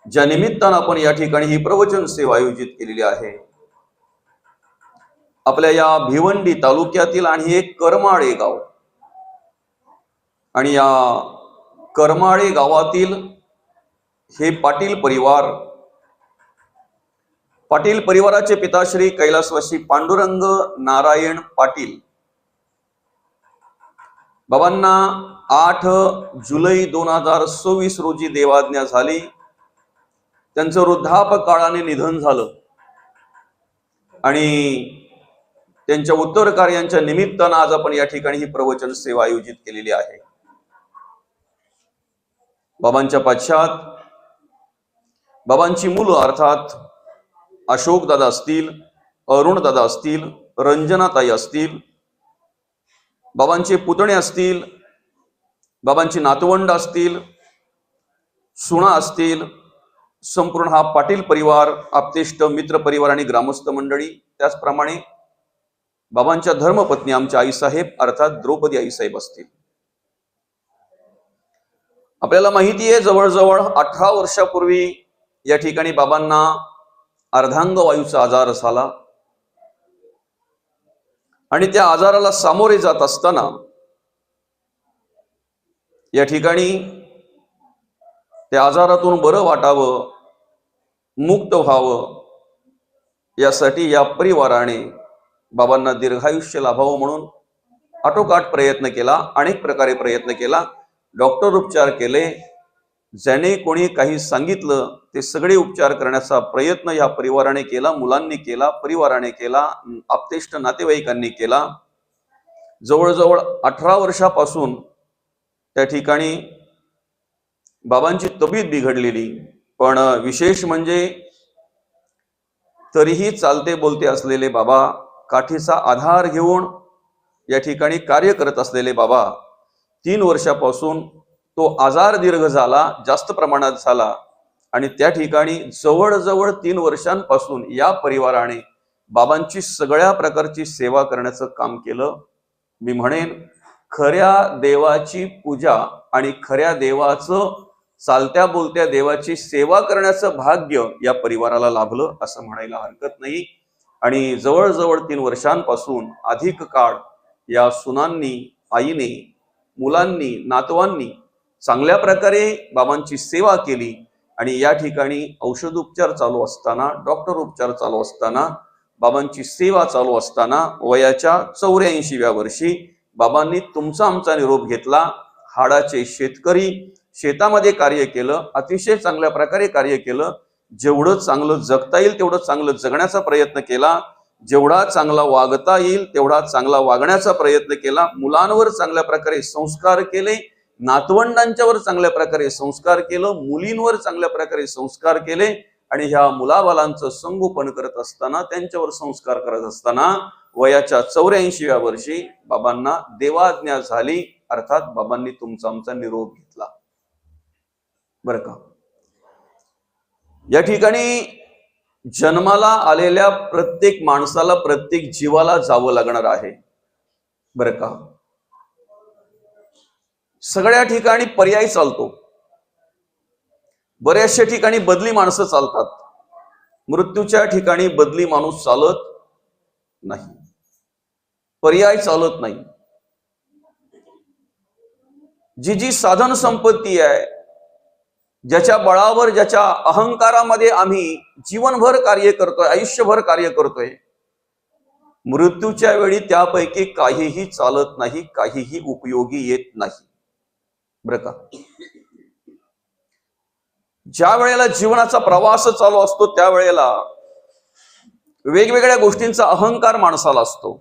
ज्या निमित्तानं आपण या ठिकाणी ही प्रवचन सेवा आयोजित केलेली आहे, आपल्या या भिवंडी तालुक्यातील आणि हे करमाळे गाव, आणि या करमाळे गावातील हे पाटील परिवाराचे पिताश्री कैलासवासी पांडुरंग नारायण पाटील बाबांना 8 जुलै 2024 रोजी देवाज्ञा झाली. त्यांचं वृद्धापकाळाने निधन झालं आणि त्यांच्या उत्तर कार्यांच्या निमित्तानं आज आपण या ठिकाणी ही प्रवचन सेवा आयोजित केलेली आहे. बाबांच्या पश्चात बाबांची मुलं अर्थात अशोक दादा असतील, अरुण दादा असतील, रंजनाताई असतील, बाबांचे पुतणे असतील, बाबांची नातवंड असतील, सुना असतील, संपूर्ण हा पाटील परिवार, आप्तेष्ट मित्र परिवार आणि ग्रामस्थ मंडळी, त्याचप्रमाणे बाबांच्या धर्मपत्नी आमच्या आईसाहेब अर्थात द्रौपदी आईसाहेब असतील. आपल्याला माहिती आहे, जवळजवळ 18 वर्षापूर्वी या ठिकाणी बाबांना अर्धांग वायूचा आजार झाला आणि त्या आजाराला सामोरे जात असताना या ठिकाणी त्या आजारातून बरं वाटावं, मुक्त व्हावं, यासाठी या परिवाराने बाबांना दीर्घायुष्य लाभावं म्हणून आटोकाट प्रयत्न केला, अनेक प्रकारे प्रयत्न केला, डॉक्टर उपचार केले, ज्याने कोणी काही सांगितलं ते सगळे उपचार करण्याचा प्रयत्न या परिवाराने केला, मुलांनी केला, परिवाराने केला, आप्तेष्ट नातेवाईकांनी केला. जवळजवळ 18 वर्षापासून त्या ठिकाणी बाबांची तब्येत बिघडलेली, पण विशेष म्हणजे तरीही चालते बोलते असलेले बाबा, काठीचा आधार घेऊन या ठिकाणी कार्य करत असलेले बाबा, 3 वर्षापासून तो आजार दीर्घ झाला, जास्त प्रमाणात झाला आणि त्या ठिकाणी जवळजवळ 3 वर्षांपासून या परिवाराने बाबांची सगळ्या प्रकारची सेवा करण्याचं काम केलं. मी म्हणेन, खऱ्या देवाची पूजा आणि खऱ्या देवाचं, चालत्या बोलत्या देवाची सेवा करण्याचं भाग्य या परिवाराला लाभलं असं म्हणायला हरकत नाही. आणि जवळजवळ 3 वर्षांपासून अधिक काळ या सुनांनी, आईने, मुलांनी, नातवांनी चांगल्या प्रकारे बाबांची सेवा केली. आणि या ठिकाणी औषधोपचार चालू असताना, डॉक्टर उपचार चालू असताना, बाबांची सेवा चालू असताना वयाच्या 84व्या वर्षी बाबांनी तुमचा आमचा निरोप घेतला. हाडाचे शेतकरी, शेतामध्ये कार्य केलं, अतिशय चांगल्या प्रकारे कार्य केलं. जेवढं चांगलं जगता येईल तेवढं चांगलं जगण्याचा प्रयत्न केला, जेवढा चांगला वागता येईल तेवढा चांगला वागण्याचा प्रयत्न केला. मुलांवर चांगल्या प्रकारे संस्कार केले, नातवंडांच्यावर चांगल्या प्रकारे संस्कार केलं, मुलींवर चांगल्या प्रकारे संस्कार केले. आणि ह्या मुलाबालांचं संगोपन करत असताना, त्यांच्यावर संस्कार करत असताना वयाच्या 84व्या वर्षी बाबांना देवाज्ञा झाली, अर्थात बाबांनी तुमचा आमचा निरोप घेतला. बरं का, या ठिकाणी जन्माला आलेल्या प्रत्येक माणसाला, प्रत्येक जीवाला जावं लागणार आहे. बरं का, सगळ्या ठिकाणी पर्याय चालतो, बऱ्याचशा ठिकाणी बदली माणसं चालतात, मृत्यूच्या ठिकाणी बदली माणूस चालत नाही, पर्याय चालत नाही. जी जी साधन संपत्ती आहे, ज्याच्या बळावर, ज्याच्या अहंकारामध्ये आम्ही जीवनभर कार्य करतोय, आयुष्यभर कार्य करतोय, मृत्यूच्या वेळी त्यापैकी काहीही चालत नाही, काहीही उपयोगी येत नाही. बरं का, ज्या वेळेला जीवनाचा प्रवास चालू असतो त्यावेळेला वेगवेगळ्या गोष्टींचा अहंकार माणसाला असतो.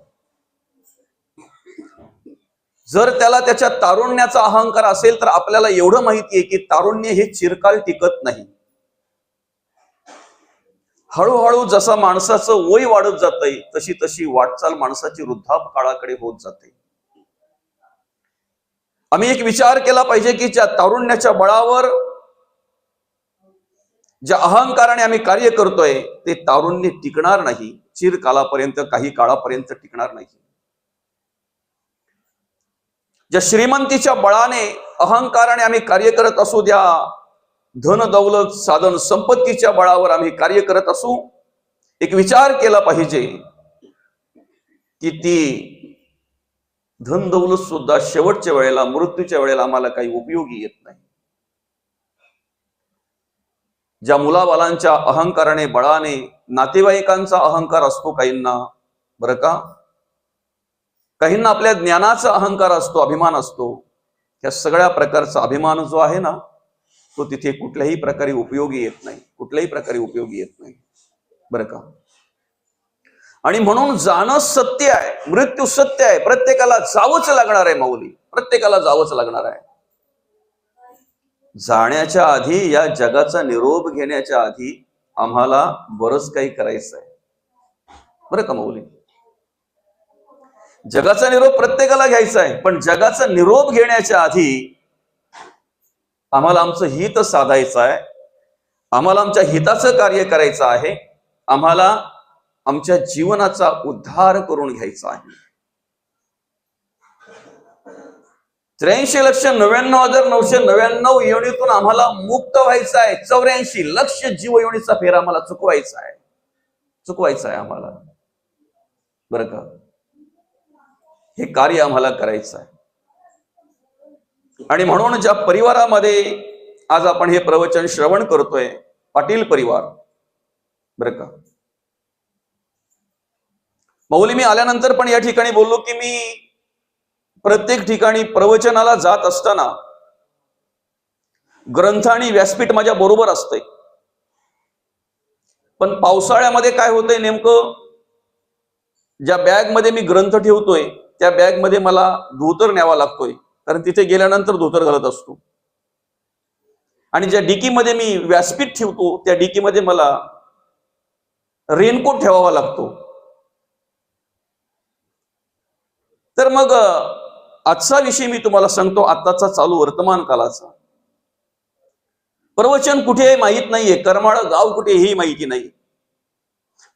जर त्याला त्याच्या तारुण्याचा अहंकार असेल तर आपल्याला एवढं माहिती आहे की तारुण्य हे चिरकाल टिकत नाही. हळूहळू जसा माणसाचं वय वाढत जातंय तशी तशी वाटचाल माणसाची वृद्धापकाळाकडे होत जाते. आम्ही एक विचार केला पाहिजे की ज्या तारुण्याच्या बळावर, ज्या अहंकाराने आम्ही कार्य करतोय ते तारुण्य टिकणार नाही, चिरकालापर्यंत, काही काळापर्यंत टिकणार नाही. ज्या श्रीमंतीच्या बळाने, अहंकाराने आम्ही कार्य करत असू द्या, धन दौलत साधन संपत्तीच्या बळावर आम्ही कार्य करत असू, एक विचार केला पाहिजे की ती धन दौलत सुद्धा शेवटच्या वेळेला, मृत्यूच्या वेळेला आम्हाला काही उपयोगी येत नाही. ज्या मुलाबालांच्या अहंकाराने, बळाने, नातेवाईकांचा अहंकार असतो काहींना, बरं का, काहींना आपल्या ज्ञानाचा अहंकार असतो, अभिमान असतो, या सगळ्या प्रकारचा अभिमान जो आहे ना, तो तिथे कुठल्याही प्रकारे उपयोगी येत नाही, कुठल्याही प्रकारे उपयोगी येत नाही, बरं का. आणि म्हणून जाणं सत्य आहे, मृत्यू सत्य आहे, प्रत्येकाला जावंच लागणार आहे माऊली, प्रत्येकाला जावंच लागणार आहे. जाण्याच्या आधी, या जगाचा निरोप घेण्याच्या आधी आम्हाला बरंच काही करायचं आहे, बरं का माऊली. जगाचा निरोप प्रत्येकाला घ्यायचा आहे, पण जगाचा निरोप घेण्याच्या आधी आम्हाला आमचं हित साधायचं आहे, आम्हाला आमच्या हिताचं कार्य करायचं आहे, आम्हाला आमच्या जीवनाचा उद्धार करून घ्यायचा आहे. 83,99,999 योनीतून आम्हाला मुक्त व्हायचं आहे. 84 लक्ष जीव योनीचा फेरा आम्हाला चुकवायचा आहे, चुकवायचा आहे आम्हाला, बरं का. हे कार्य आम्हाला करायचं आहे. आणि म्हणून ज्या परिवारामध्ये आज आपण हे प्रवचन श्रवण करतोय, पाटील परिवार, बरं का, माऊली मी आल्यानंतर पण या ठिकाणी बोललो की मी प्रत्येक ठिकाणी प्रवचनाला जात असताना ग्रंथ आणि व्यासपीठ माझ्या बरोबर असते. पण पावसाळ्यामध्ये काय होतंय, नेमकं ज्या बॅग मध्ये मी ग्रंथ ठेवतोय त्या बॅग मध्ये मला धोतर न्यावा लागतोय, कारण तिथे गेल्यानंतर धोतर घालत असतो. आणि ज्या डिकीमध्ये मी व्यासपीठ ठेवतो त्या डिकीमध्ये मला रेनकोट ठेवावा लागतो. तर मग आजचा विषय मी तुम्हाला सांगतो, आत्ताचा चालू वर्तमान कालाचा. प्रवचन कुठे आहे माहित नाहीये, करमाळा गाव कुठे ही माहिती नाही,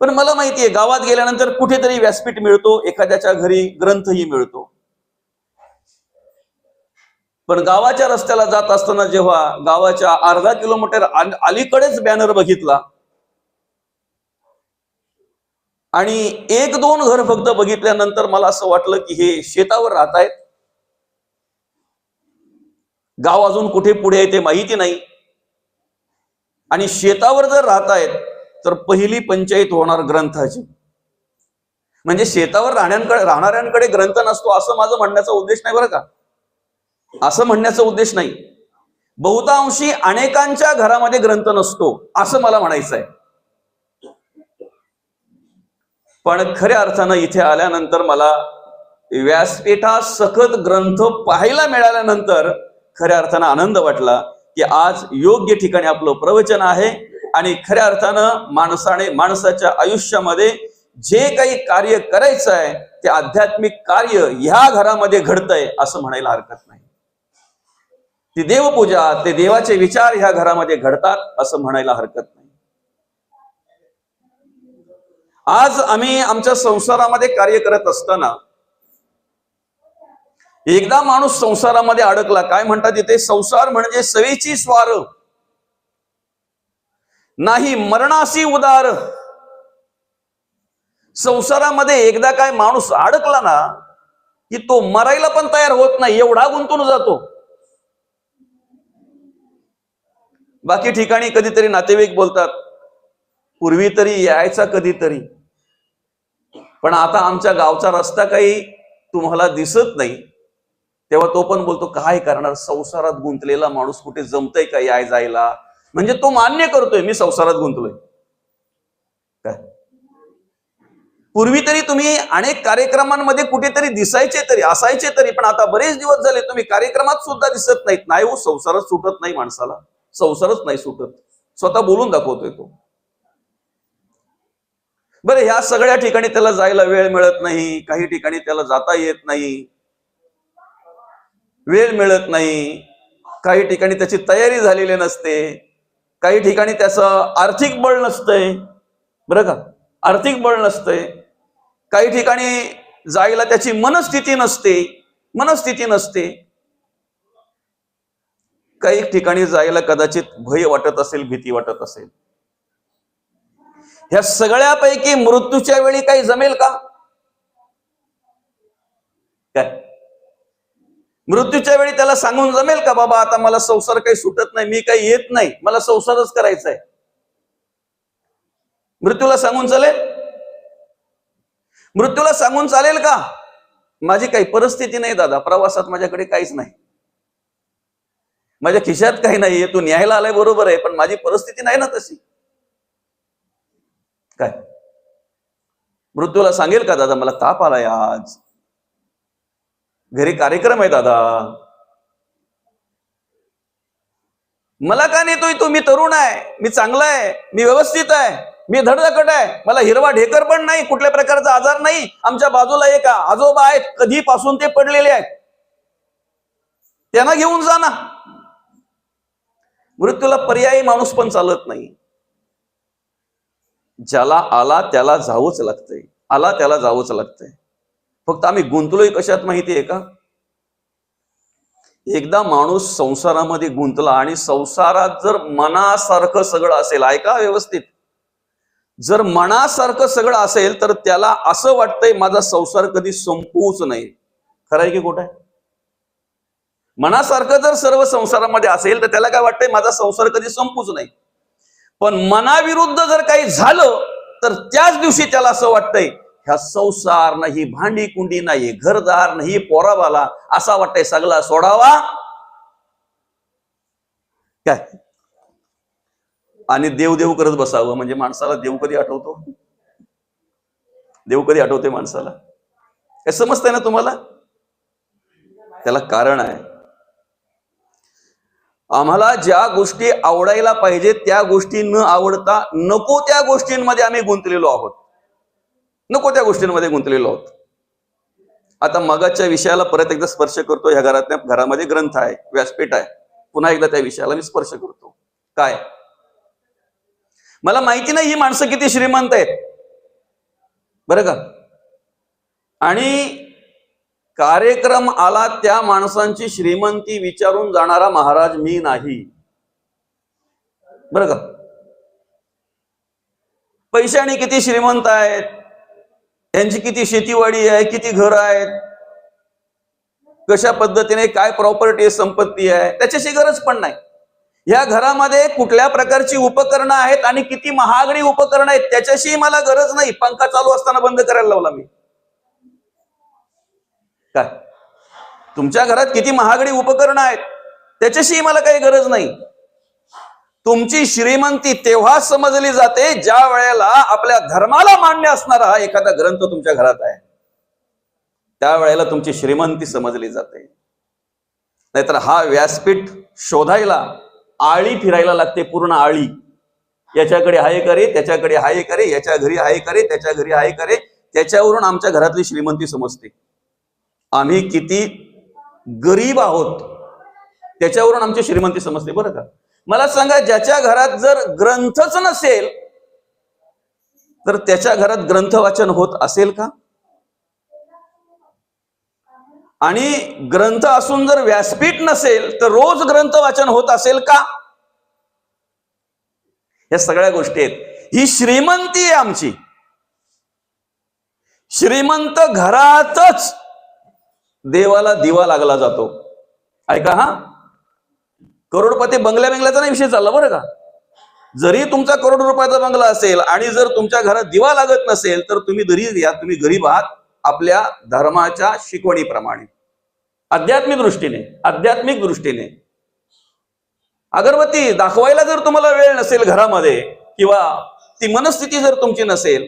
पण मला माहितीये गावात गेल्यानंतर कुठेतरी व्यासपीठ मिळतो, एखाद्याच्या घरी ग्रंथही मिळतो. पण गावाच्या रस्त्याला जात असताना जेव्हा गावाच्या अर्धा किलोमीटर अलीकडेच बॅनर बघितला आणि 1-2 घर फक्त बघितल्यानंतर मला असं वाटलं की हे शेतावर राहत आहेत, गाव अजून कुठे पुढे आहे ते माहिती नाही. आणि शेतावर जर राहत आहेत तर पहिली पंचायत होणार ग्रंथाची. म्हणजे शेतावर राहणाऱ्यांकडे ग्रंथ नसतो असं माझं म्हणण्याचा उद्देश नाही, बरं का, असं म्हणण्याचा उद्देश नाही. बहुतांशी अनेकांच्या घरामध्ये ग्रंथ नसतो असं मला म्हणायचं आहे. पण खऱ्या अर्थानं इथे आल्यानंतर मला व्यासपीठा सखत ग्रंथ पाहायला मिळाल्यानंतर खऱ्या अर्थानं आनंद वाटला की आज योग्य ठिकाणी आपलं प्रवचन आहे. आणि खऱ्या अर्थानं माणसाच्या आयुष्यामध्ये जे काही कार्य करायचं आहे ते आध्यात्मिक कार्य ह्या घरामध्ये घडतंय असं म्हणायला हरकत नाही. ती देवपूजा, ते देवाचे विचार ह्या घरामध्ये घडतात असं म्हणायला हरकत नाही. आज आम्ही आमच्या संसारामध्ये कार्य करत असताना एकदा माणूस संसारामध्ये अडकला, काय म्हणतात इथे, संसार म्हणजे सवेची स्वार नाही मरणासी उदार. संसारामध्ये एकदा काय माणूस अडकला ना की तो मरायला पण तयार होत नाही, एवढा गुंतून जातो. बाकी ठिकाणी कधीतरी नातेवाईक बोलतात पूर्वी तरी यायचा कधीतरी, पण आता आमच्या गावचा रस्ता काही तुम्हाला दिसत नाही. तेव्हा तो पण बोलतो काय करणार, संसारात गुंतलेला माणूस कुठे जमतय का याय जायला. म्हणजे तो मान्य करतोय मी संसारात गुंतलोय. काय पूर्वी तरी तुम्ही अनेक कार्यक्रमांमध्ये कुठेतरी दिसायचे तरी, असायचे तरी, पण आता बरेच दिवस झाले तुम्ही कार्यक्रमात सुद्धा दिसत नाहीत. नाही हो, संसारच सुटत नाही माणसाला, संसारच नाही सुटत, स्वतः बोलून दाखवतोय तो. बरं, ह्या सगळ्या ठिकाणी त्याला जायला वेळ मिळत नाही, काही ठिकाणी त्याला जाता येत नाही, वेळ मिळत नाही, काही ठिकाणी त्याची तयारी झालेली नसते, काही ठिकाणी त्याचं आर्थिक बळ नसतंय, बरं का, आर्थिक बळ नसतंय, काही ठिकाणी जायला त्याची मनस्थिती नसते. काही ठिकाणी जायला कदाचित भय वाटत असेल, भीती वाटत असेल. ह्या सगळ्यापैकी मृत्यूच्या वेळी काही जमेल का? काय मृत्यूच्या वेळी त्याला सांगून जमेल का, बाबा आता मला संसार काही सुटत नाही, मी काही येत नाही, मला संसारच करायचा आहे? मृत्यूला सांगून चालेल? मृत्यूला सांगून चालेल का, माझी काही परिस्थिती नाही दादा, प्रवासात माझ्याकडे काहीच नाही, माझ्या खिशात काही नाहीये, तू न्यायला आलाय बरोबर आहे, पण माझी परिस्थिती नाही ना तशी? काय मृत्यूला सांगेल का, दादा मला ताप आलाय, आज घरी कार्यक्रम आहे दादा, मला का नेतोय तू, मी तरुण आहे, मी चांगला आहे, मी व्यवस्थित आहे, मी धडधाकट आहे, मला हिरवा ढेकर पण नाही, कुठल्या प्रकारचा आजार नाही, आमच्या बाजूला एक आजोबा आहेत, कधीपासून ते पडलेले आहेत, त्यांना घेऊन जा ना. मृत्यूला पर्यायी माणूस पण चालत नाही. ज्याला आला त्याला जावंच लागतंय, आला त्याला जावंच लागतंय. फक्त आम्ही गुंतलोय कशात माहितीये का? एकदा माणूस संसारामध्ये गुंतला आणि संसारात जर मनासारखं सगळं असेल, ऐका व्यवस्थित, जर मनासारखं सगळं असेल तर त्याला असं वाटतंय माझा संसार कधी संपूच नाही. खरं आहे की खोटं आहे? मनासारखं जर सर्व संसारामध्ये असेल तर त्याला काय वाटतंय, माझा संसार कधी संपूच नाही. पण मनाविरुद्ध जर काही झालं तर त्याच दिवशी त्याला असं वाटतंय, ह्या संसार नाही, भांडी कुंडी नाही, घरदार नाही, पोराबाला, असा वाटतंय सगळा सोडावा काय आणि देव देव करत बसावं. म्हणजे माणसाला देव कधी आठवतो? देव कधी आठवते माणसाला? हे समजतंय ना तुम्हाला? त्याला कारण आहे. आम्हाला ज्या गोष्टी आवडायला पाहिजे त्या गोष्टी न आवडता नको त्या गोष्टींमध्ये आम्ही गुंतलेलो आहोत, नको त्या गोष्टींमध्ये गुंतलेलो आहोत. आता मगाच्या विषयाला परत एकदा स्पर्श करतो. ह्या घरामध्ये ग्रंथ आहे, व्यासपीठ आहे, पुन्हा एकदा त्या विषयाला मी स्पर्श करतो. काय मला माहिती नाही ही माणसं किती श्रीमंत आहेत बरं का, आणि कार्यक्रम आला त्या माणसांची श्रीमंती विचारून जाणारा महाराज मी नाही बरं का. पैशाने किती श्रीमंत आहेत, त्यांची किती शेतीवाडी आहे, किती घर आहेत, कशा पद्धतीने काय प्रॉपर्टी संपत्ती आहे, त्याच्याशी गरज पण नाही. या घरामध्ये कुठल्या प्रकारची उपकरणं आहेत आणि किती महागडी उपकरणं आहेत त्याच्याशी मला गरज नाही. पंखा चालू असताना बंद करायला लावला मी. काय तुमच्या घरात किती महागडी उपकरणं आहेत त्याच्याशी मला काही गरज नाही. तुमची श्रीमंती तेव्हा समजली जाते ज्या वेळेला आपल्या धर्माला मान्य असणारा एखादा ग्रंथ तुमच्या घरात आहे, त्यावेळेला तुमची श्रीमंती समजली जाते. नाहीतर हा व्यासपीठ शोधायला आळी फिरायला लागते, पूर्ण आळी. याच्याकडे हाय करे, त्याच्याकडे हाय करे, याच्या घरी हाय करे, त्याच्या घरी हाय करे, त्याच्यावरून आमच्या घरातली श्रीमंती समजते. आम्ही किती गरीब आहोत त्याच्यावरून आमची श्रीमंती समजते बरं का. मला सांगा, ज्याच्या घरात जर ग्रंथच नसेल तर त्याच्या घरात ग्रंथ वाचन होत असेल का? आणि ग्रंथ असून जर व्यासपीठ नसेल तर रोज ग्रंथ वाचन होत असेल का? या सगळ्या गोष्टी आहेत. ही श्रीमंती आहे आमची. श्रीमंत घरातच देवाला दिवा लागला जातो. ऐका हा, करोडपती बंगल्या बंगल्याचा नाही विषय चालला बरं का. जरी तुमचा करोड रुपयाचा बंगला असेल आणि जर तुमच्या घरात दिवा लागत नसेल तर तुम्ही तुम्ही गरीब आहात. आपल्या धर्माच्या शिकवणीप्रमाणे, आध्यात्मिक दृष्टीने अगरबत्ती दाखवायला जर तुम्हाला वेळ नसेल घरामध्ये, किंवा ती मनस्थिती जर तुमची नसेल,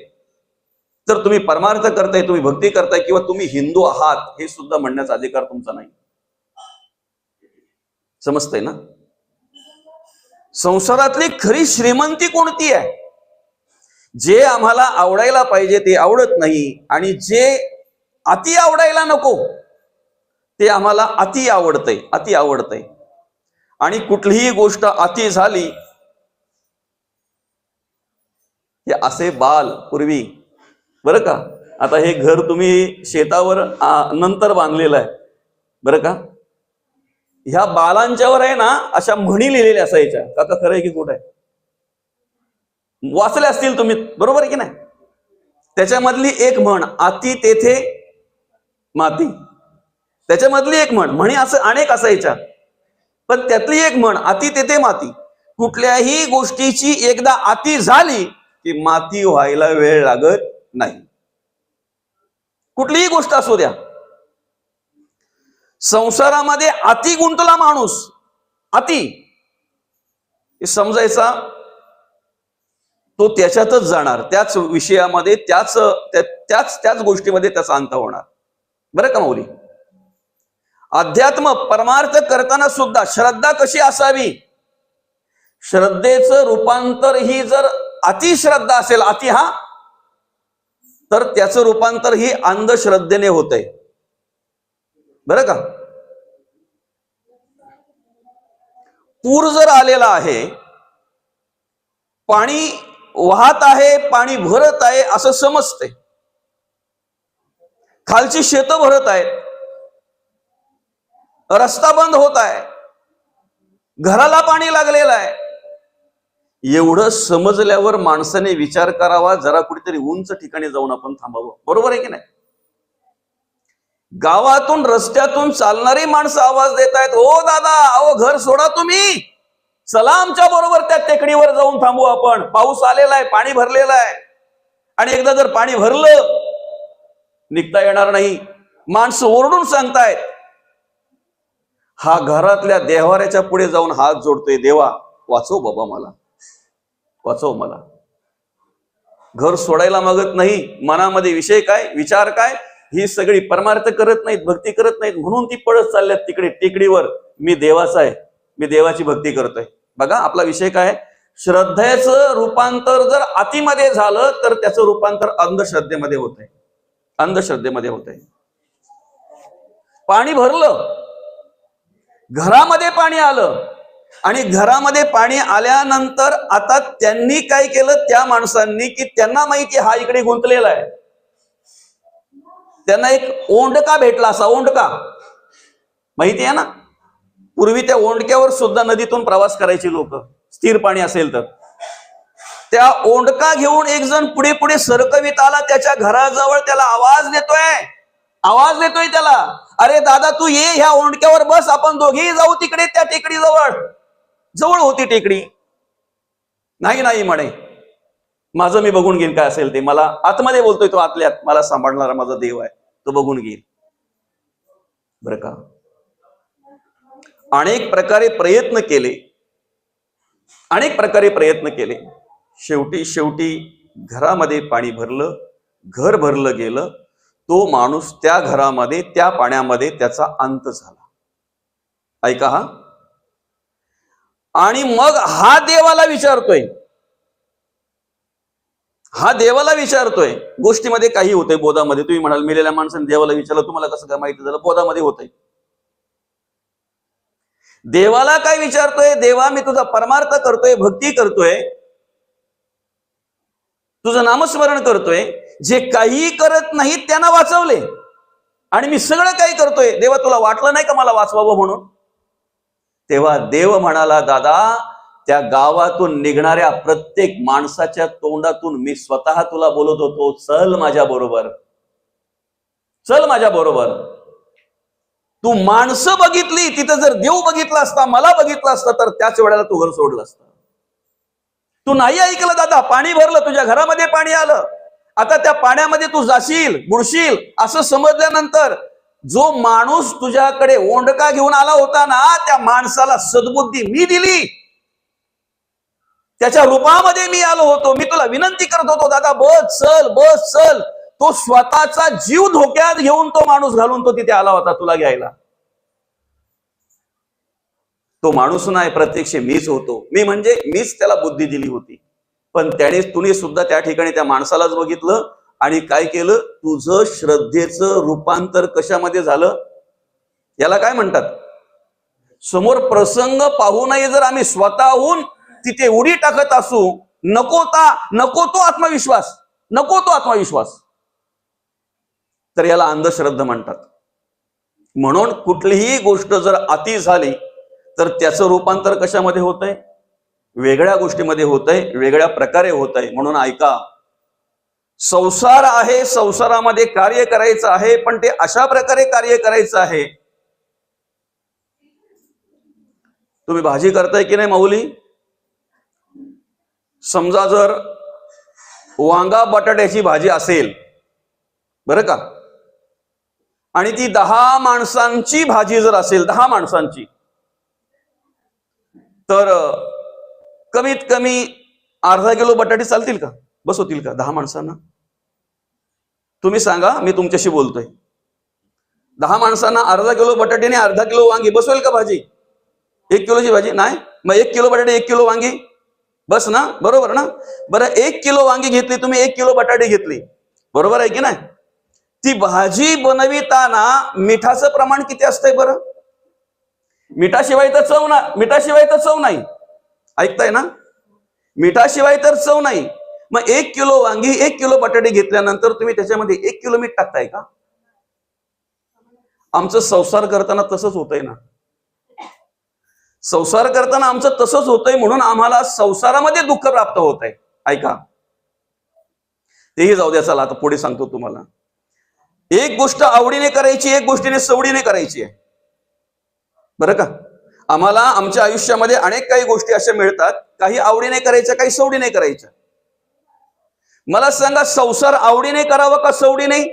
तर तुम्ही परमार्थ करताय, तुम्ही भक्ती करताय, किंवा तुम्ही हिंदू आहात हे सुद्धा म्हणण्याचा अधिकार तुमचा नाही. समजतंय ना? संसारातली खरी श्रीमंती कोणती आहे? जे आम्हाला आवडायला पाहिजे ते आवडत नाही, आणि जे अति आवडायला नको ते आम्हाला अति आवडतंय. आणि कुठलीही गोष्ट अति झाली हे असे बाल पूर्वी बरं का. आता हे घर तुम्ही शेतावर नंतर बांधलेलं आहे बरं का. ह्या बालांच्यावर आहे ना अशा म्हणी लिहिलेल्या असायच्या. काका खरं आहे की खोटं आहे? वाचले असतील तुम्ही, बरोबर आहे की नाही? त्याच्यामधली एक म्हण, अति तेथे माती. त्याच्यामधली एक म्हणी असं अनेक असायच्या, पण त्यातली एक म्हण, अति तेथे माती. कुठल्याही गोष्टीची एकदा अति झाली की माती व्हायला वेळ लागत नाही. कुठलीही गोष्ट असू द्या. संसारामध्ये अति गुंतला माणूस, अति समजायचा तो त्याच्यातच जाणार, त्याच विषयामध्ये, त्याच गोष्टीमध्ये त्याचा अंत होणार. बरं का माऊली? अध्यात्म परमार्थ करताना सुद्धा श्रद्धा कशी असावी? श्रद्धेचं रूपांतर ही जर अतिश्रद्धा असेल, अति हा, तर त्याचं रूपांतर ही अंधश्रद्धेने होतंय. बरं का? पूर जर आलेला आहे, पाणी वाहत आहे, पाणी भरत आहे असं समजते, खालची शेतं भरत आहेत, रस्ता बंद होत आहे, घराला पाणी लागलेलं आहे, एवढं समजल्यावर माणसाने विचार करावा, जरा कुठेतरी उंच ठिकाणी जाऊन आपण थांबावं. बरोबर आहे की नाही? गावातून रस्त्यातून चालणारी माणसं आवाज देत आहेत, ओ दादा, अहो घर सोडा तुम्ही, चला आमच्या बरोबर त्या टेकडीवर जाऊन थांबू आपण, पाऊस आलेला आहे, पाणी भरलेलं आहे. आणि एकदा जर पाणी भरलं निघता येणार नाही. माणसं ओरडून सांगतायत. हा घरातल्या देव्हाऱ्याच्या पुढे जाऊन हात जोडतोय, देवा वाचव बाबा मला, वाचव मला. घर सोडायला मागत नाही. मनामध्ये विषय काय, विचार काय, ही सगळी परमार्थ करत नाहीत, भक्ती करत नाहीत, म्हणून ती पळत चालल्यात तिकडे टेकडीवर. मी देवाचा आहे, मी देवाची भक्ती करतोय. बघा आपला विषय काय, श्रद्धेचं रूपांतर जर अतिमध्ये झालं तर त्याचं रूपांतर अंधश्रद्धेमध्ये होतंय, अंधश्रद्धेमध्ये होतंय. पाणी भरलं, घरामध्ये पाणी आलं, आणि घरामध्ये पाणी आल्यानंतर आता त्यांनी काय केलं, त्या माणसांनी, की त्यांना माहिती हा इकडे गुंतलेला आहे, त्यांना एक ओंडका भेटला. असा ओंडका माहिती आहे ना, पूर्वी त्या ओंडक्यावर सुद्धा नदीतून प्रवास करायची लोक, स्थिर पाणी असेल तर. त्या ओंडका घेऊन एक जण पुढे पुढे सरकवित आला त्याच्या घराजवळ. त्याला आवाज देतोय त्याला, अरे दादा तू ये, ह्या ओंडक्यावर बस, आपण दोघेही जाऊ तिकडे त्या टेकडी जवळ होती टेकडी. नाही म्हणे, माझं मी बघून घेईन काय असेल ते, मला आतमध्ये बोलतोय तो, आतल्यात मला सांभाळणारा माझा देव आहे, तो बघून घेईल. बरं का? अनेक प्रकारे प्रयत्न केले, शेवटी घरामध्ये पाणी भरलं, घर भरलं गेलं. तो माणूस त्या घरामध्ये, त्या पाण्यामध्ये त्याचा अंत झाला. ऐका हा. आणि मग हा देवाला विचारतोय, गोष्टीमध्ये काही होतंय, बोधामध्ये. तुम्ही म्हणाल मेलेल्या माणसाने देवाला विचारलं, तुम्हाला कसं काय माहिती झालं? बोधामध्ये होतंय. देवाला काय विचारतोय, देवा मी तुझा परमार्थ करतोय, भक्ती करतोय, तुझं नामस्मरण करतोय, जे काही करत नाहीत त्यांना वाचवले, आणि मी सगळं काही करतोय, देवा तुला वाटलं नाही का मला वाचवावं म्हणून? तेव्हा देव म्हणाला, दादा त्या गावातून निघणाऱ्या प्रत्येक माणसाच्या तोंडातून मी स्वतः तुला बोलत होतो, चल माझ्या बरोबर, चल माझ्या बरोबर. तू माणसं बघितली, तिथं जर देव बघितला असता, मला बघितला असता, तर त्याच वेळेला तू घर सोडलं असतं. तू नाही ऐकलं दादा, पाणी भरलं, तुझ्या घरामध्ये पाणी आलं, आता त्या पाण्यामध्ये तू जाशील, बुडशील असं समजल्यानंतर जो माणूस तुझ्याकडे ओंडका घेऊन आला होता ना, त्या माणसाला सद्बुद्धी मी दिली, त्याच्या रूपामध्ये मी आलो होतो, मी तुला विनंती करत होतो, दादा बस चल. तो स्वतःचा जीव धोक्यात घेऊन तो माणूस घालून तो तिथे आला होता तुला घ्यायला. तो माणूस नाही, प्रत्यक्ष मीच होतो. मीच त्याला बुद्धी दिली होती. पण तुम्ही सुद्धा त्या ठिकाणी त्या माणसालाच बघितलं आणि काय केलं, तुझं श्रद्धेचं रूपांतर कशामध्ये झालं, याला काय म्हणतात, समोर प्रसंग पाहूनही जर आम्ही स्वतःहून तिथे उडी टाकत असू, नको तो आत्मविश्वास, तर याला अंधश्रद्धा म्हणतात. म्हणून कुठलीही गोष्ट जर अति झाली तर त्याचं रूपांतर कशामध्ये होतंय? वेगळ्या गोष्टीमध्ये होतंय, वेगळ्या प्रकारे होतंय. म्हणून ऐका, संसार आहे, संसारामध्ये कार्य करायचं आहे, पण ते अशा प्रकारे कार्य करायचं आहे. तुम्ही भाजी करताय की नाही माऊली? समजा जर वांगा बटाट्याची भाजी असेल, बरं का, आणि ती 10 माणसांची भाजी जर असेल, 10 माणसांची, तर कमीत कमी अर्धा किलो बटाटे चालतील का? बस होतील का 10 माणसांना? तुम्ही सांगा, मी तुमच्याशी बोलतोय. 10 माणसांना अर्धा किलो बटाटे आणि अर्धा किलो वांगी बसवेल का भाजी? 1 किलोची भाजी नाही, मग 1 किलो बटाटे 1 किलो वांगी बस ना, बरोबर ना? बरं, 1 किलो वांगी घेतली तुम्ही, 1 किलो बटाटे घेतली, बरोबर आहे की नाही? ती भाजी बनविताना मिठाचं प्रमाण किती असतंय बरं? मिठाशिवाय तर चव ना, मिठाशिवाय तर चव नाही. ऐकताय ना? मिठाशिवाय तर चव नाही. मग 1 किलो वांगी 1 किलो बटाटे घेतल्यानंतर तुम्ही त्याच्यामध्ये 1 किलो मीठ टाकताय का? आमचं संसार करताना तसंच होतंय ना. संसार करताना आमचं तसंच होतंय, म्हणून आम्हाला संसारामध्ये दुःख प्राप्त होत आहे. ऐका, तेही जाऊ द्या, चला आता पुढे सांगतो तुम्हाला. एक गोष्ट आवडीने करायची, एक गोष्टीने सवडीने करायची आहे, बरं का? आम्हाला आमच्या आयुष्यामध्ये अनेक काही गोष्टी अशा मिळतात, काही आवडीने करायच्या, काही सवडीने करायच्या. मला सांगा, संसार आवडीने करावा का सवडीने?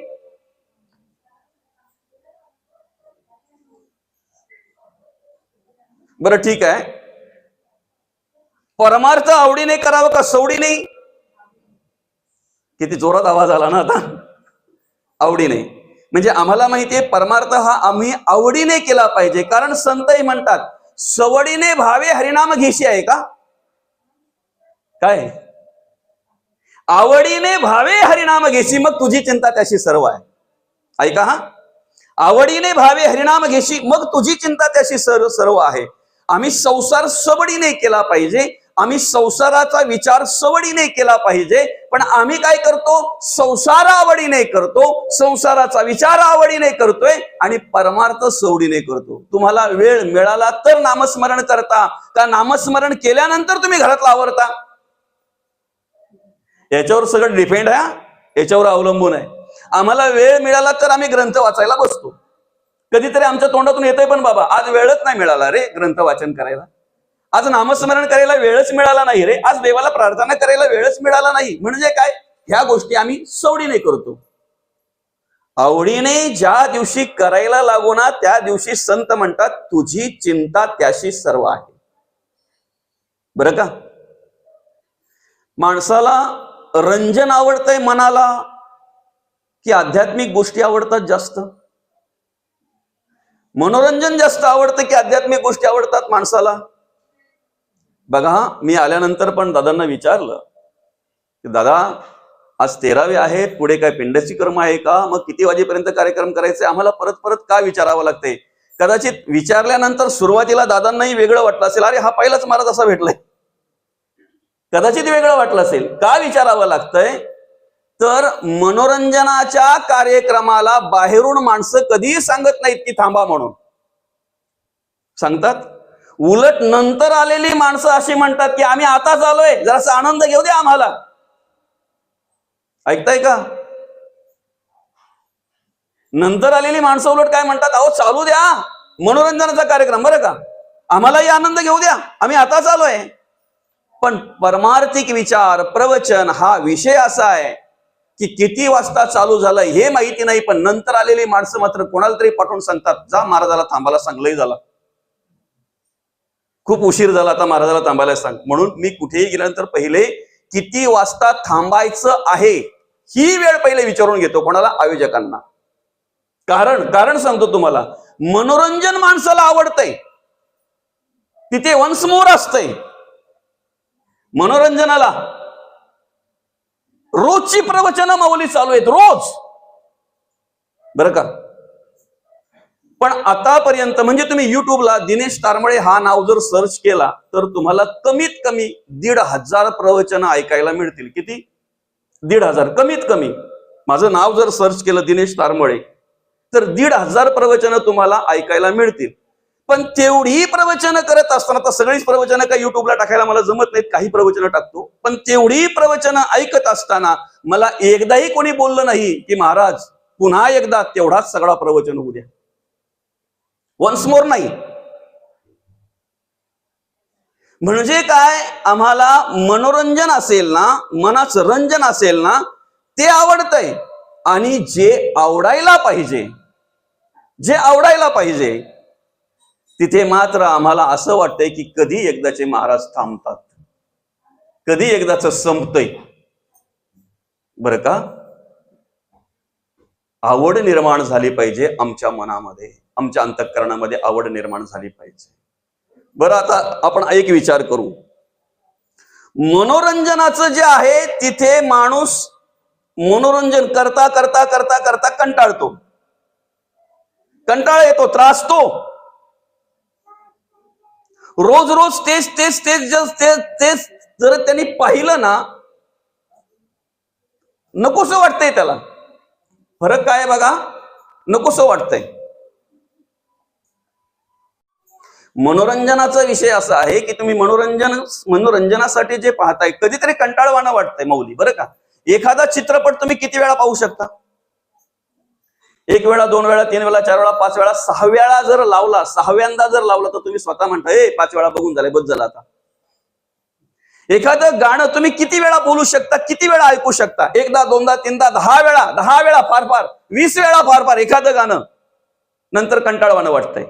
बरं ठीक आहे, परमार्थ आवडीने करावा का सवडीने? किती जोरात आवाज आला ना आता. आवडीने. म्हणजे आम्हाला माहितीये परमार्थ हा आम्ही आवडीने केला पाहिजे, कारण संतही म्हणतात सवडीने भावे हरिनाम घेशी. आहे का? काय? आवडीने भावे हरिनाम घेशी, मग तुझी चिंता त्याशी सर्व आहे. ऐका हा, आवडीने भावे हरिनाम घेशी, मग तुझी चिंता त्याशी सर्व आहे. आम्ही संसार सवडीने केला पाहिजे, आम्ही संसाराचा विचार सवडीने केला पाहिजे. पण आम्ही काय करतो? संसार आवडीने करतो, संसाराचा विचार आवडीने करतोय आणि परमार्थ सवडीने करतो. तुम्हाला वेळ मिळाला तर नामस्मरण करता का नामस्मरण केल्यानंतर तुम्ही घरातला आवरता? याच्यावर सगळं डिपेंड आहे, याच्यावर अवलंबून आहे. आम्हाला वेळ मिळाला तर आम्ही ग्रंथ वाचायला बसतो. कधीतरी आमच्या तोंडातून येतंय, पण बाबा आज वेळच नाही मिळाला रे ग्रंथ वाचन करायला, आज नामस्मरण करायला वेळच मिळाला नाही रे, आज देवाला प्रार्थना करायला वेळच मिळाला नाही. म्हणजे काय? ह्या गोष्टी आम्ही सवडीने करतो. आवडीने ज्या दिवशी करायला लागू ना, त्या दिवशी संत म्हणतात तुझी चिंता त्याशी सर्व आहे. बरं का? माणसाला रंजन आवडतंय मनाला की आध्यात्मिक गोष्टी आवडतात जास्त? मनोरंजन जास्त आवडतं की आध्यात्मिक गोष्टी आवडतात माणसाला? बघा, मी आल्यानंतर पण दादांना विचारलं की दादा आज 13वे आहेत, पुढे काय पिंडची कर्म आहे का? मग किती वाजेपर्यंत कार्यक्रम करायचे? आम्हाला परत परत का विचारावं लागतंय? कदाचित विचारल्यानंतर सुरुवातीला दादांनाही वेगळं वाटलं असेल, अरे हा पहिलाच महाराज असा भेटलाय. कदाचित वेगळं वाटलं असेल. का विचारावं लागतंय? तर मनोरंजनाच्या कार्यक्रमाला बाहेरून माणसं कधीही सांगत नाहीत की थांबा म्हणून. सांगतात उलट नंतर आलेली माणसं अशी म्हणतात की आम्ही आताच आलोय, जरासा आनंद घेऊ द्या आम्हाला. ऐकताय का? नंतर आलेली माणसं उलट काय म्हणतात? अहो चालू द्या मनोरंजनाचा कार्यक्रम, बरं का, आम्हालाही आनंद घेऊ द्या, आम्ही आताच आलोय. पण परमार्थिक विचार प्रवचन हा विषय असा आहे की किती वाजता चालू झालं हे माहिती नाही, पण नंतर आलेली माणसं मात्र कोणाला तरी पाठवून सांगतात जा महाराजाला थांबायला सांग, लय झाला, खूप उशीर झाला, आता महाराजाला थांबायला सांग. म्हणून मी कुठेही गेल्यानंतर पहिले किती वाजता थांबायचं आहे ही वेळ पहिले विचारून घेतो. कोणाला? आयोजकांना. कारण सांगतो तुम्हाला, मनोरंजन माणसाला आवडतंय, तिथे वन्स मोर असतंय. मनोरंजनाला रोजची प्रवचन माऊली चालू आहेत, रोज, बरं का. पण आतापर्यंत म्हणजे तुम्ही युट्यूबला दिनेश तारमळे हा नाव जर सर्च केला तर तुम्हाला कमीत कमी 1,500 प्रवचन ऐकायला मिळतील. किती? 1,500 कमीत कमी. माझं नाव जर सर्च केलं दिनेश तारमळे तर 1,500 प्रवचनं तुम्हाला ऐकायला मिळतील. पण तेवढी प्रवचनं करत असताना, आता सगळीच प्रवचनं काही युट्यूबला टाकायला मला जमत नाहीत, काही प्रवचनं टाकतो, पण तेवढी प्रवचनं ऐकत असताना मला एकदाही कोणी बोललं नाही की महाराज पुन्हा एकदा तेवढाच सगळा प्रवचन होऊ द्या, वन्स मोर नाही. म्हणजे काय, आम्हाला मनोरंजन असेल ना, मनाचं रंजन असेल ना, ते आवडतंय. आणि जे आवडायला पाहिजे, जे आवडायला पाहिजे, तिथे मात्र आम्हाला असं वाटतंय की कधी एकदाचे महाराज थांबतात, कधी एकदाच संपतंय. बरं का, आवड निर्माण झाली पाहिजे आमच्या मनामध्ये, आमच्या अंतःकरणामध्ये आवड निर्माण झाली पाहिजे. बरं, आता आपण एक विचार करू. मनोरंजनाचं जे आहे तिथे माणूस मनोरंजन करता करता करता करता कंटाळतो, कंटाळा येतो, त्रासतो. रोज रोज तेच तेच तेच तेच तेच जर त्यांनी पाहिलं ना, नकोसं वाटतंय त्याला. फरक काय बघा, नकोसं वाटतंय. मनोरंजनाचा विषय असा आहे की तुम्ही मनोरंजनासाठी जे पाहताय कधीतरी कंटाळवाणं वाटतंय मौली. बरं का, एखादा चित्रपट तुम्ही किती वेळा पाहू शकता? 1 वेळा, 2 वेळा, 3 वेळा, 4 वेळा, 5 वेळा, 6 वेळा जर लावला, 6व्यांदा जर लावला तर तुम्ही स्वतः म्हणता 5 वेळा बघून झाले, बस झालं आता. एखादं गाणं तुम्ही किती वेळा बोलू शकता, किती वेळा ऐकू शकता? 1दा, 2दा, 3दा, 10 वेळा, 10 वेळा फार फार, 20 वेळा फार फार एखादं गाणं, नंतर कंटाळवाणं वाटतंय.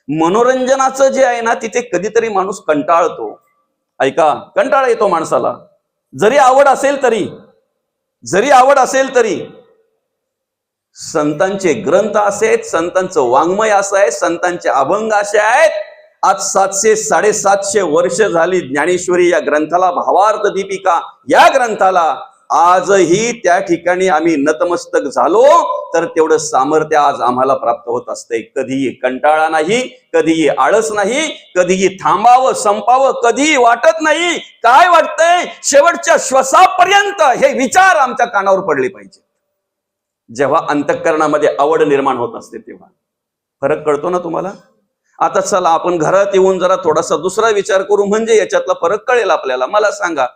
मनोरंजनाचं जे आहे ना, तिथे कधीतरी माणूस कंटाळतो. ऐका, कंटाळा येतो माणसाला, जरी आवड असेल तरी, जरी आवड असेल तरी. संतांचे ग्रंथ असे आहेत, संतांचं वाङ्मय असं आहे, संतांचे अभंग असे आहेत. आज 700-750 वर्ष झाली ज्ञानेश्वरी या ग्रंथाला, भावार्थ दीपिका या ग्रंथाला. आजही त्या ठिकाणी आम्ही नतमस्तक झालो तर तेवढं सामर्थ्य आज आम्हाला प्राप्त होत असते. कधीही कंटाळा नाही, कधीही आळस नाही, कधीही थांबावं संपावं कधीही वाटत नाही. काय वाटतंय, शेवटच्या श्वासापर्यंत हे विचार आमच्या कानावर पडले पाहिजे. जेव्हा अंतःकरणामध्ये आवड निर्माण होत असते तेव्हा फरक कळतो ना तुम्हाला. आता चला आपण घरात येऊन जरा थोडासा दुसरा विचार करू, म्हणजे याच्यातला फरक कळेल आपल्याला. मला सांगा,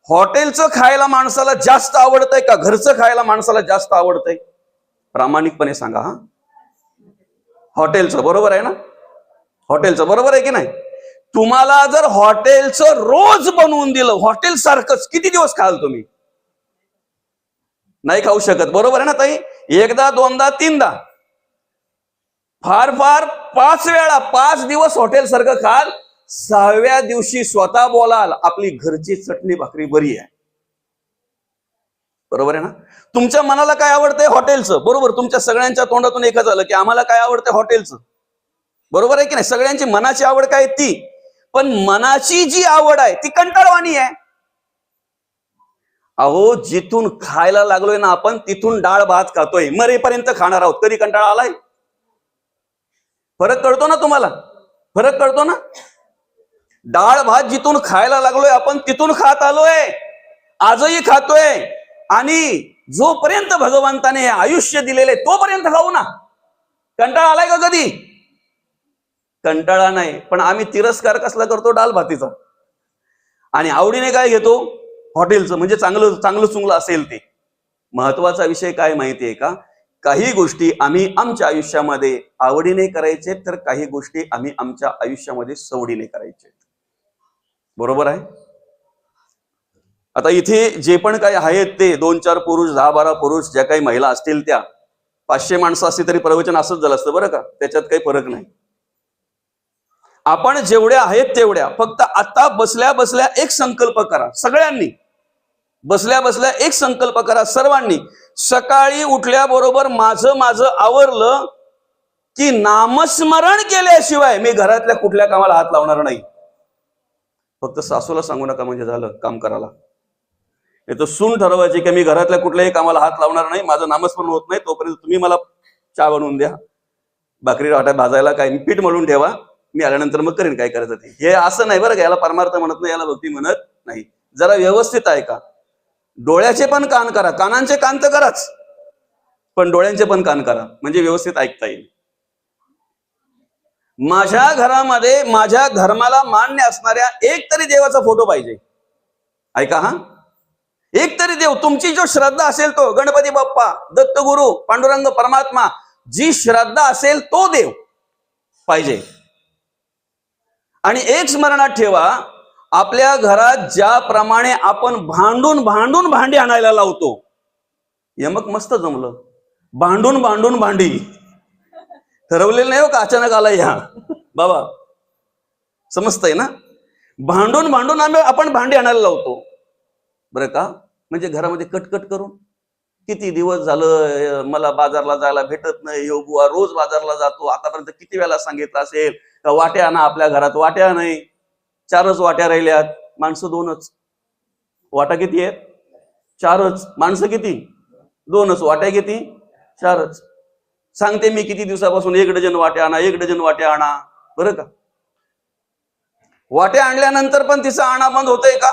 हॉटेलचं खायला माणसाला जास्त आवडतंय का घरचं खायला माणसाला जास्त आवडतंय? प्रामाणिकपणे सांगा. हा, हॉटेलचं, बरोबर आहे ना? हॉटेलचं बरोबर आहे की नाही? तुम्हाला जर हॉटेलचं रोज बनवून दिलं, हॉटेल सारखंच, किती दिवस खाल तुम्ही? नाही खाऊ शकत, बरोबर आहे ना ताई? 1दा, 2दा, 3दा, फार फार 5 वेळा, 5 दिवस हॉटेल सारखं खाल. 6व्या दिवशी स्वतः बोलाल आपली घरची चटणी भाकरी बरी आहे. बरोबर आहे ना? तुमच्या मनाला काय आवडतंय? हॉटेलचं, बरोबर. तुमच्या सगळ्यांच्या तोंडातून एकच आलं की आम्हाला काय आवडतंय? हॉटेलचं, बरोबर आहे की नाही? सगळ्यांची मनाची आवड काय ती, पण मनाची जी आवड आहे ती कंटाळवाणी आहे. अहो, जिथून खायला लागलोय ना आपण, तिथून डाळ भात खातोय, मरेपर्यंत खाणार आहोत. कधी कंटाळा आलाय? फरक कळतो ना तुम्हाला? फरक कळतो ना? डाळ भात जिथून खायला लागलोय आपण, तिथून खात आलोय, आजही खातोय. आणि जोपर्यंत भगवंताने हे आयुष्य दिलेले तोपर्यंत खाऊ ना. कंटाळा आलाय का कधी? कंटाळा नाही. पण आम्ही तिरस्कार कसला करतो? डाळ भातीचा. आणि आवडीने काय घेतो? हॉटेलचं, म्हणजे चांगलं चांगलं चुंगलं असेल ते. महत्वाचा विषय काय माहितीये का? काही गोष्टी आम्ही आमच्या आयुष्यामध्ये आवडीने करायचे, तर काही गोष्टी आम्ही आमच्या आयुष्यामध्ये सवडीने करायचे. बरोबर आहे? आता इथे जे पण काही आहेत ते 2-4 पुरुष, 10-12 पुरुष, ज्या काही महिला असतील त्या, 500 माणसं असतील तरी प्रवचन असंच झालं असतं, बरं का? त्याच्यात काही फरक नाही. आपण जेवढ्या आहेत तेवढ्या, फक्त आता बसल्या बसल्या एक संकल्प करा सगळ्यांनी. बसल्या बसल्या एक संकल्प करा सर्वांनी. सकाळी उठल्याबरोबर माझं आवरलं की नामस्मरण केल्याशिवाय मी घरातल्या कुठल्या कामाला हात लावणार नाही. फक्त सासूला सांगू नका म्हणजे झालं काम करायला. हे तर सून ठरवायची की मी घरातल्या कुठल्याही कामाला हात लावणार नाही, माझं नामस्मरण होत नाही तोपर्यंत तुम्ही मला चहा बनवून द्या, भाकरी वाटा भाजायला काय पीठ मळून ठेवा, मी आल्यानंतर मग करेन काय करायचं ते. हे असं नाही बरं का, याला परमार्थ म्हणत नाही, याला भक्ती म्हणत नाही. जरा व्यवस्थित ऐका. डोळ्याचे पण कान करा, कानांचे कान तर कराच. पण डोळ्यांचे पण कान करा, म्हणजे व्यवस्थित ऐकता येईल. माझ्या घरामध्ये माझ्या धर्माला मान्य असणाऱ्या एक तरी देवाचा फोटो पाहिजे. ऐका हा, एक तरी देव, तुमची जो श्रद्धा असेल तो, गणपती बाप्पा, दत्तगुरु, पांडुरंग, परमात्मा, जी श्रद्धा असेल तो देव पाहिजे. आणि एक स्मरणात ठेवा, आपल्या घरात ज्याप्रमाणे आपण भांडून भांडून भांडी आणायला लावतो, यमक मस्त जमलं, भांडून भांडून भांडी ठरवलेलं नाही हो का, अचानक आला ह्या बाबा, समजतंय ना? भांडून भांडून आपण भांडी आणायला लावतो बरं का. म्हणजे घरामध्ये कटकट करून, किती दिवस झालं मला बाजारला जायला भेटत नाही, यो बुवा रोज बाजारला जातो, आतापर्यंत किती वेळा सांगितलं असेल, वाट्या आणा, आपल्या घरात वाट्या नाही, 4च वाट्या राहिल्यात, माणसं 2च, वाटा किती आहेत? 4च, माणसं किती? 2च, वाट्या किती? 4च. सांगते मी किती दिवसापासून 1 डझन वाट्या आणा, 1 डझन वाट्या आणा, बरं का. वाट्या आणल्यानंतर पण तिचा आणा बंद होतंय का?